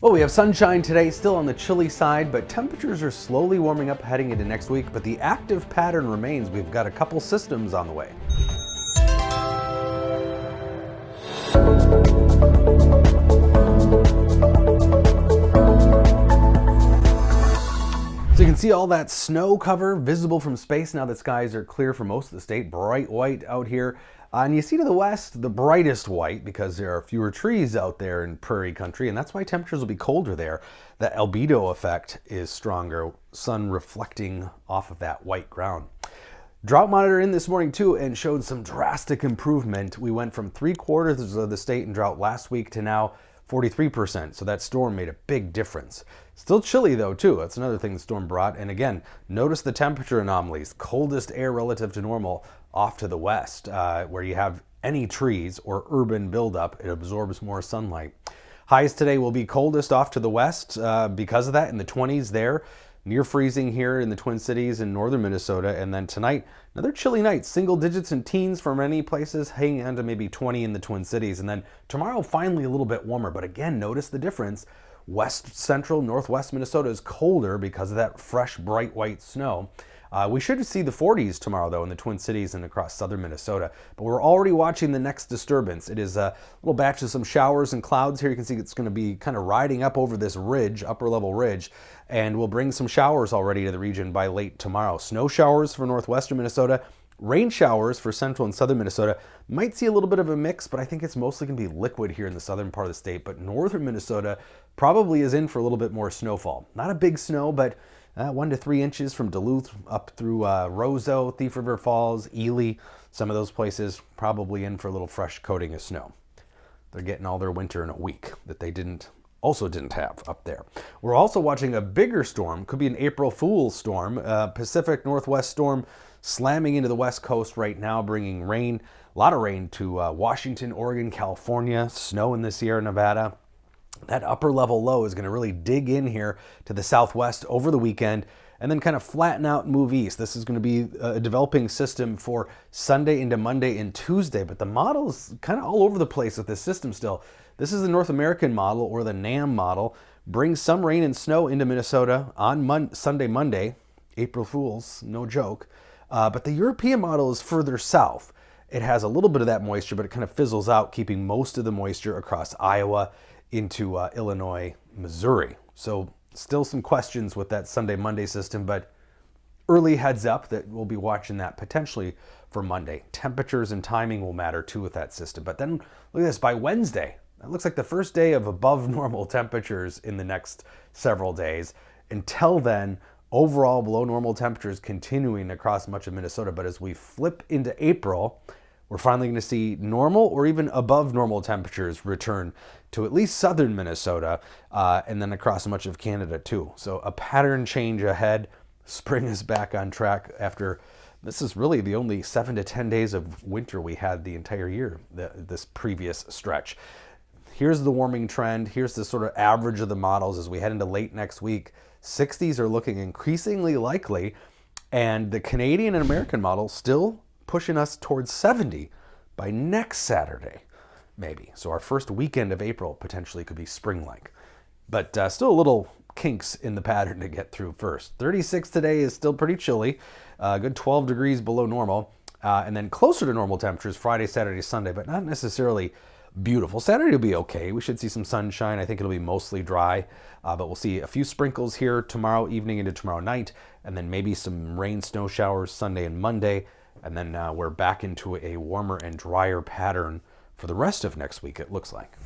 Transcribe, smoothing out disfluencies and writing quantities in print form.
Well, we have sunshine today, still on the chilly side, but temperatures are slowly warming up heading into next week, but the active pattern remains. We've got a couple systems on the way. So you can see all that snow cover visible from space now that skies are clear for most of the state, bright white out here. And you see to the west the brightest white because there are fewer trees out there in prairie country, and that's why temperatures will be colder there. The albedo effect is stronger, sun reflecting off of that white ground. Drought monitor in this morning too and showed some drastic improvement. We went from 3/4 of the state in drought last week to now 43%. So that storm made a big difference. Still chilly though too. That's another thing the storm brought. And again, notice the temperature anomalies. Coldest air relative to normal off to the west, where you have any trees or urban buildup. It absorbs more sunlight. Highs today will be coldest off to the west because of that, in the 20s there. Near freezing here in the Twin Cities in northern Minnesota. And then tonight, another chilly night, single digits and teens for many places, hanging on to maybe 20 in the Twin Cities. And then tomorrow, finally a little bit warmer. But again, notice the difference. West central, northwest Minnesota is colder because of that fresh, bright white snow. We should see the 40s tomorrow, though, in the Twin Cities and across southern Minnesota. But we're already watching the next disturbance. It is a little batch of some showers and clouds here. You can see it's going to be kind of riding up over this ridge, upper level ridge, and we'll bring some showers already to the region by late tomorrow. Snow showers for northwestern Minnesota, rain showers for central and southern Minnesota. Might see a little bit of a mix, but I think it's mostly going to be liquid here in the southern part of the state. But northern Minnesota probably is in for a little bit more snowfall. Not a big snow, but 1 to 3 inches from Duluth up through Roseau, Thief River Falls, Ely. Some of those places probably in for a little fresh coating of snow. They're getting all their winter in a week that they also didn't have up there. We're also watching a bigger storm. Could be an April Fool's storm. Pacific Northwest storm slamming into the west coast right now, bringing rain, a lot of rain to Washington, Oregon, California, snow in the Sierra Nevada. That upper level low is going to really dig in here to the southwest over the weekend and then kind of flatten out and move east. This is going to be a developing system for Sunday into Monday and Tuesday, but the model is kind of all over the place with this system still. This is the North American model, or the NAM model. Brings some rain and snow into Minnesota on Sunday, Monday. April Fools, no joke. But the European model is further south. It has a little bit of that moisture, but it kind of fizzles out, keeping most of the moisture across Iowa into Illinois, Missouri. So still some questions with that Sunday, Monday system, but early heads up that we'll be watching that potentially for Monday. Temperatures and timing will matter too with that system. But then look at this, by Wednesday, that looks like the first day of above normal temperatures in the next several days. Until then, overall below normal temperatures continuing across much of Minnesota. But as we flip into April, we're finally going to see normal or even above normal temperatures return to at least southern Minnesota and then across much of Canada too. So a pattern change ahead. Spring is back on track after this is really the only 7 to 10 days of winter we had the entire year, this previous stretch. Here's the warming trend. Here's the sort of average of the models as we head into late next week. 60s are looking increasingly likely, and the Canadian and American model still pushing us towards 70 by next Saturday, maybe. So our first weekend of April potentially could be spring-like. But still a little kinks in the pattern to get through first. 36 today is still pretty chilly, a good 12 degrees below normal, and then closer to normal temperatures Friday, Saturday, Sunday, but not necessarily beautiful. Saturday will be okay. We should see some sunshine. I think it'll be mostly dry, but we'll see a few sprinkles here tomorrow evening into tomorrow night, and then maybe some rain, snow showers Sunday and Monday. And then we're back into a warmer and drier pattern for the rest of next week, it looks like.